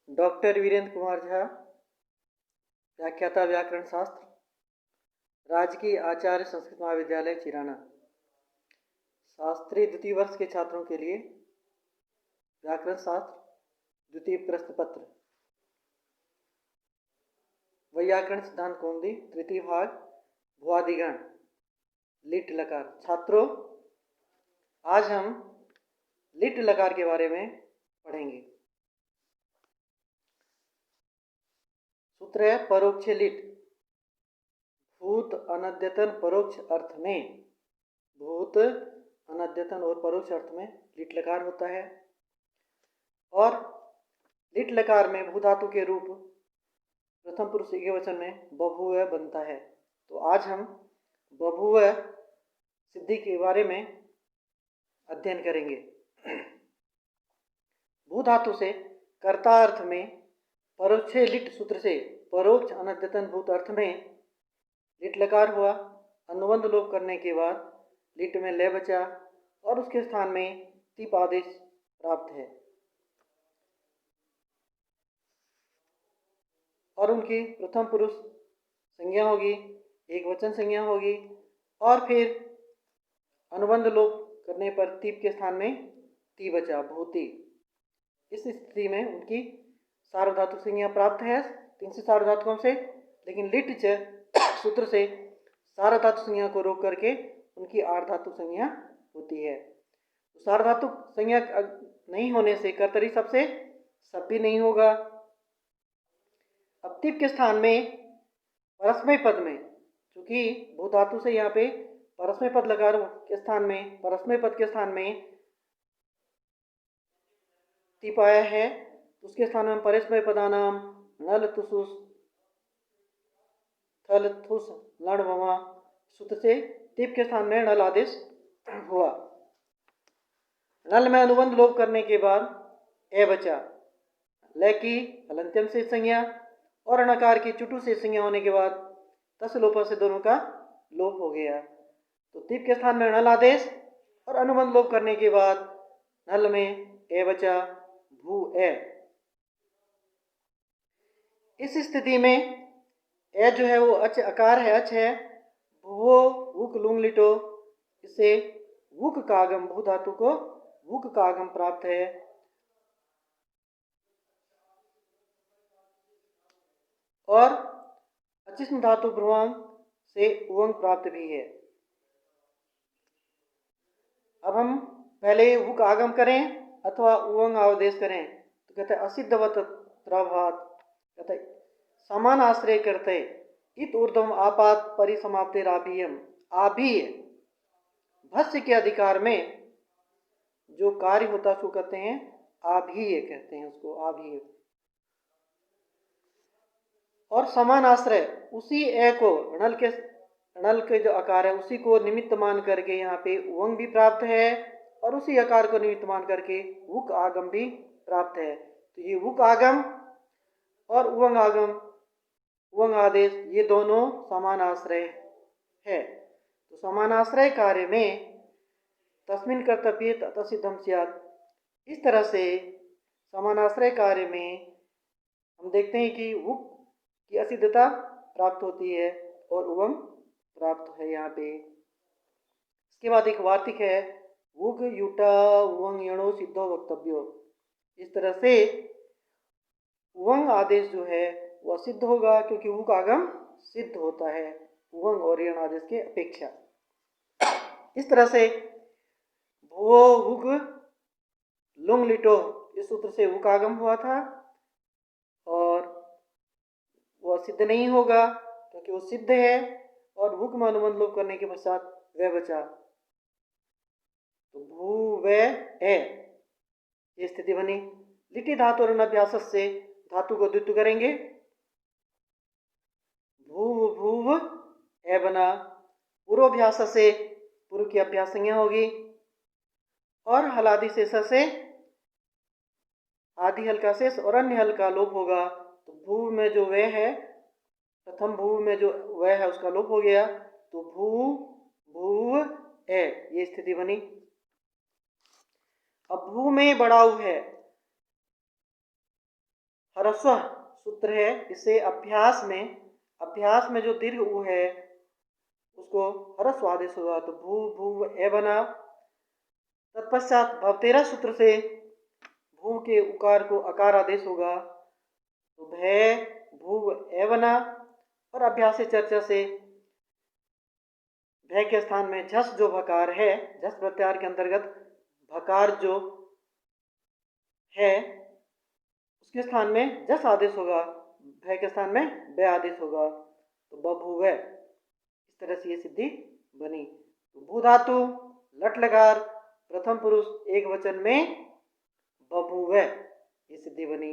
Doctor Virendra Kumar Jha, व्याख्याता व्याकरण शास्त्र, राजकीय आचार्य संस्कृत महाविद्यालय चिराना। शास्त्री द्वितीय वर्ष के छात्रों के लिए व्याकरण शास्त्र द्वितीय प्रश्न पत्र, वैयाकरण सिद्धांत कौमुदी तृतीय भाग, भुआदिगण, लिट लकार। छात्रों, आज हम लिट लकार के बारे में पढ़ेंगे। सूत्र है परोक्ष लिट। भूत अनद्यतन परोक्ष अर्थ में, भूत अनद्यतन और परोक्ष अर्थ में लिट लकार होता है। और लिट लकार में भू धातु के रूप प्रथम पुरुष एकवचन में बभूव बनता है। तो आज हम बभूव सिद्धि के बारे में अध्ययन करेंगे। भू धातु से कर्ता अर्थ में परोक्ष लिट सूत्र से परोक्ष अनद्यतन भूत अर्थ में लिट लकार हुआ। अनुबंध लोप करने के बाद लिट में ले बचा और उसके स्थान में तिप आदेश प्राप्त है और उनकी प्रथम पुरुष संज्ञा होगी, एक वचन संज्ञा होगी और फिर अनुबंध लोप करने पर तिप के स्थान में ती बचा, भूति। इस स्थिति में उनकी सार्वधातुक संज्ञा प्राप्त है 3 से सार्वधातुकों से, लेकिन लिट च सूत्र से सार्वधातुक संज्ञा को रोक करके उनकी आर्धातुक संज्ञा होती है। तो सार्वधातुक संज्ञा नहीं होने से कर्तरी सबसे सब भी नहीं होगा। अब तिप के स्थान में परस्मय पद में, क्योंकि भू धातु से यहाँ पे परस्मय पद लकार के स्थान में, परस्मय पद के स्थान में तिप आया है, उसके स्थान में परस्मय पदानाम नल तुसुस थल थुस लण वमा सूत्र से तिप के स्थान में नल आदेश हुआ। नल में अनुबंध लोप करने के बाद ए बचा, ल की हलंत्यम से संज्ञा और नकार की चुटु से संज्ञा होने के बाद तस लोप से दोनों का लोप हो गया। तो तिप के स्थान में नल आदेश और अनुबंध लोप करने के बाद नल में ए बचा, भू ए। इस स्थिति में ए जो है वो अच अकार है, अच है, वो वुक लुंग लिटो, इससे वुक का आगम, भू धातु को वुक का आगम प्राप्त है और अचिस्म धातु भ्रुवंग से उवंग प्राप्त भी है। अब हम पहले वुक आगम करें अथवा उवंग आदेश करें तो कहते हैं असिद्धवत त्रभात, कहते समान आश्रय करते इत ऊर्ध्वम आपात परिसमाप्तिर आभीयम। आभीय भस्य के अधिकार में जो कार्य होता है उसको कहते हैं आभीय, कहते हैं उसको आभीय। और समान आश्रय उसी ए को नल के जो आकार है उसी को निमित्त मान करके यहाँ पे उवंग भी प्राप्त है और उसी आकार को निमित्त मान करके वुक आगम भी प्राप्त है। तो ये वुक आगम और उवंग आगम, उवंग आदेश, ये दोनों समान आश्रय है। तो समान आश्रय कार्य में तस्मिन् कर्तव्ये तत्सिद्धम स्यात्। इस तरह से समान आश्रय कार्य में हम देखते हैं कि वुक की असिद्धता प्राप्त होती है और उवंग प्राप्त है यहाँ पे। इसके बाद एक वार्तिक है, वुग युटा उवंग यणो सिद्धो वक्तव्यो। इस तरह से उवंग आदेश जो है वह सिद्ध होगा क्योंकि वुक आगम सिद्ध होता है उवंग और यण आदेश के अपेक्षा। इस तरह से भुवो वुग लुंग लिटो इस सूत्र से वुक आगम हुआ था और वह सिद्ध नहीं होगा क्योंकि वो सिद्ध है और वुक में अनुबंध लोप करने के पश्चात वह बचा, तो भू व ए ये स्थिति बनी। लिटि धातु और अभ्यास से धातु को द्वित्व करेंगे, भूव भूव ए बना। पूर्वाभ्यास से पूर्व की अभ्यास संज्ञा होगी और हलादि शेष से आदि हल्का शेष और अन्य हल्का लोप होगा। तो भू में जो वह है, प्रथम भू में जो वह है उसका लोप हो गया, तो भू भूव ए ये स्थिति बनी। अब भू में बड़ा उ है, ह्रस्व सूत्र है। इससे अभ्यास में जो दीर्घ ऊ है उसको ह्रस्व आदेश होगा, तो भू भू ए बना। तत्पश्चात भवतेरः सूत्र से भू के उकार को अकार आदेश होगा, तो भय भू ए बना। और अभ्यास से चर्चा से भय के स्थान में झस जो भकार है, झस प्रत्याहार के अंतर्गत भकार जो है उसके स्थान में जस आदेश होगा, भय के स्थान में ब आदेश होगा, तो बभूव। इस तरह से ये सिद्धि बनी। तो भू धातु लट लकार प्रथम पुरुष एक वचन में बभूव, ये सिद्धि बनी।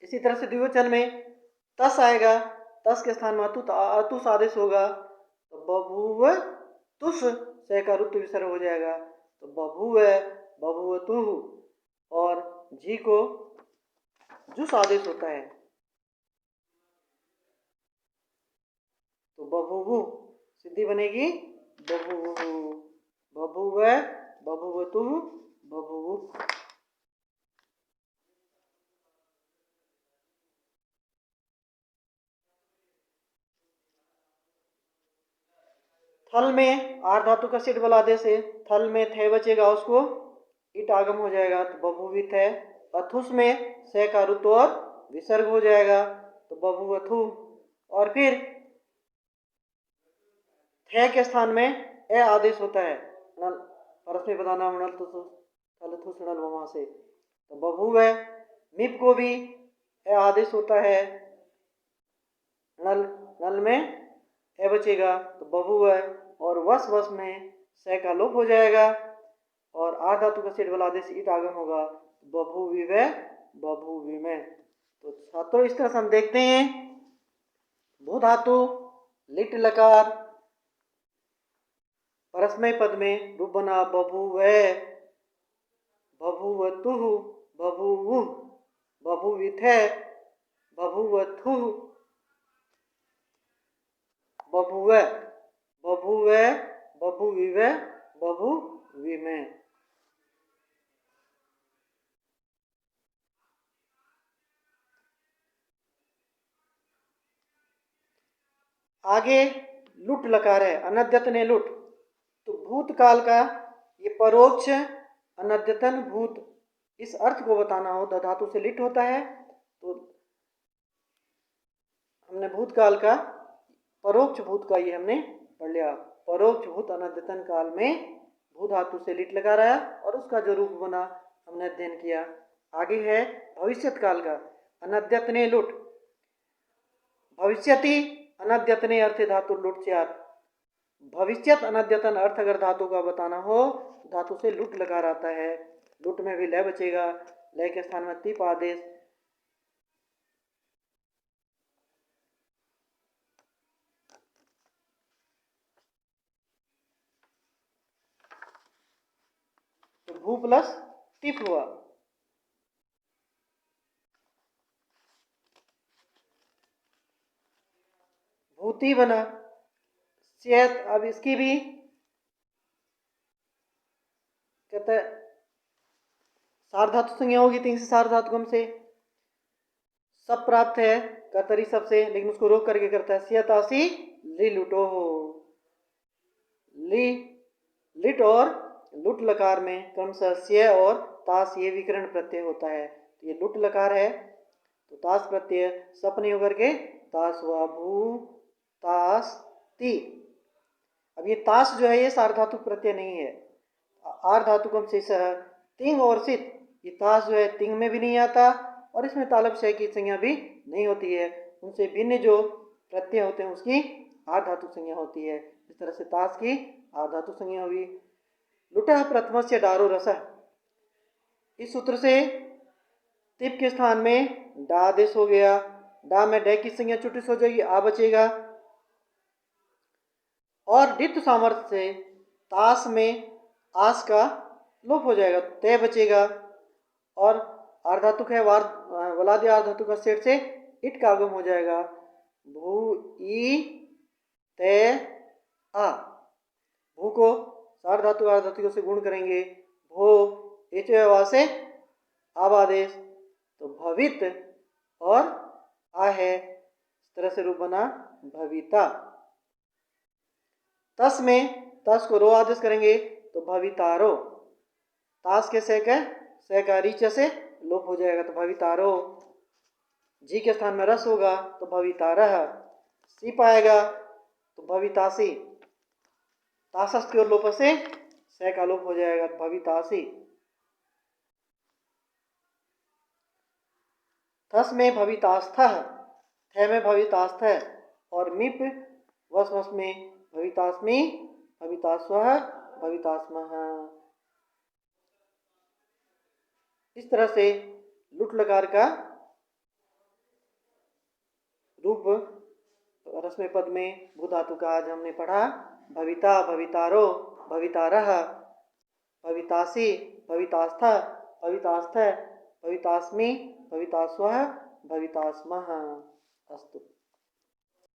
इसी तरह से द्विवचन में तस आएगा, तस के स्थान में अतुस आदेश होगा, तो बभूव तुस से का ऋतु विसर्ग हो जाएगा, तो बभूव बभूवतु। और जी को जुस आदेश होता है, तो बभूवु सिद्धि बनेगी बभूवु, बभूव बभूवतु बभूवु। थल में आर धातु का सिट बल आदेश है, थल में थे बचेगा, उसको ईट आगम हो जाएगा, तो बभूवित है। अथुस में से का ऋतु और विसर्ग हो जाएगा, तो बभूवथु। और फिर थे के स्थान में ए आदेश होता है, नल परस्मै पदानां नल थुस नल वहां से, तो बभूव है। मिप को भी ए आदेश होता है, नल नल में ए बचेगा, तो बभूव है। और वस वस में से का लोप हो जाएगा, और आर धातु का सेठ वाला आदेश ईट आगम होगा, बभूविव बभूविमे। तो छात्रों इस तरह से हम देखते हैं भू धातु लिट लकार परस्मै पद में रूप बना बभूव, बभूवतु बभूवु, बभूविथे बभूवथु, बभूव बभूव बभूविव बभूविमे। आगे लुट लकार है, अनद्यत ने लुट। तो भूतकाल का ये परोक्ष अनद्यतन भूत, इस अर्थ को बताना हो द धातु से लिट होता है, तो हमने भूतकाल का परोक्ष भूत का ये हमने पढ़ लिया। परोक्ष भूत अनद्यतन काल में भू धातु से लिट लगा रहा और उसका जो रूप बना हमने अध्ययन किया। आगे है भविष्यत काल का अनद्यतने लुट। भविष्यति अनद्यतने अर्थ धातु लुट से भविष्यत अनद्यतन अर्थ अगर धातु का बताना हो धातु से लुट लगा रहता है। लुट में भी लय बचेगा, लय के स्थान में तिप आदेश। तो भू प्लस तिप हुआ। भूति बना सेहत। अब इसकी भी कहते हैं सार्वधातु संज्ञा होगी, तीन से सार्वधातुकम से सब प्राप्त है कर्तरी सबसे, लेकिन उसको रोक करके करता है सियतासी ली लुटो हो। ली लिट और लुट लकार में क्रमशः स्य और तास ये विकरण प्रत्यय होता है। तो ये लुट लकार है तो तास प्रत्यय सप नहीं होकर के तास हुआ। भू तास ती। अब ये तास जो है ये सार्वधातुक प्रत्यय नहीं है, आर धातुकम से तिंग और सित। ये तास जो है तिंग में भी नहीं आता और इसमें तालब शय की संज्ञा भी नहीं होती है। उनसे भिन्न जो प्रत्यय होते हैं उसकी आर धातु संज्ञा होती है। इस तरह से तास की आर धातु संज्ञा हुई। लुटा प्रथम से डारो रस। इस सूत्र से तिप के स्थान में डा आदेश हो गया। डा में डे की संज्ञा चुटिस हो जाएगी, आ बचेगा। और द्वित्व सामर्थ्य से तास में आस का लोप हो जाएगा, तय बचेगा। और आर्धातुक है वलादि आर्धातु का सेठ से इट का आगम हो जाएगा। भू ई तय आ। भू को सार्वधातु आर्धातुकों से गुण करेंगे। भो एच से आब आदेश, तो भवित और आ है, इस तरह से रूप बना भविता। तस में तस को रो आदेश करेंगे तो भवितारो। तास के से का रीच से लोप हो जाएगा तो भवितारो। जी के स्थान में रस होगा तो भवितारह। सिप आएगा तो भवितासी। तासस की ओर लोप से का लोप हो जाएगा तो भवितासी। थस में भवितास्थ, थ में भवितास्थ और मिप वस वस में भवितास्मी, भवितास्व, भवितास्मः। इस तरह से लुट लकार का रूप रस्म पद में भू धातु का आज हमने पढ़ा। भविता, भवितारो, भवितारह, भवितासी, भवितास्थ, भवितास्थ, भवितास्मी, भवितास्व, भवितास्मः।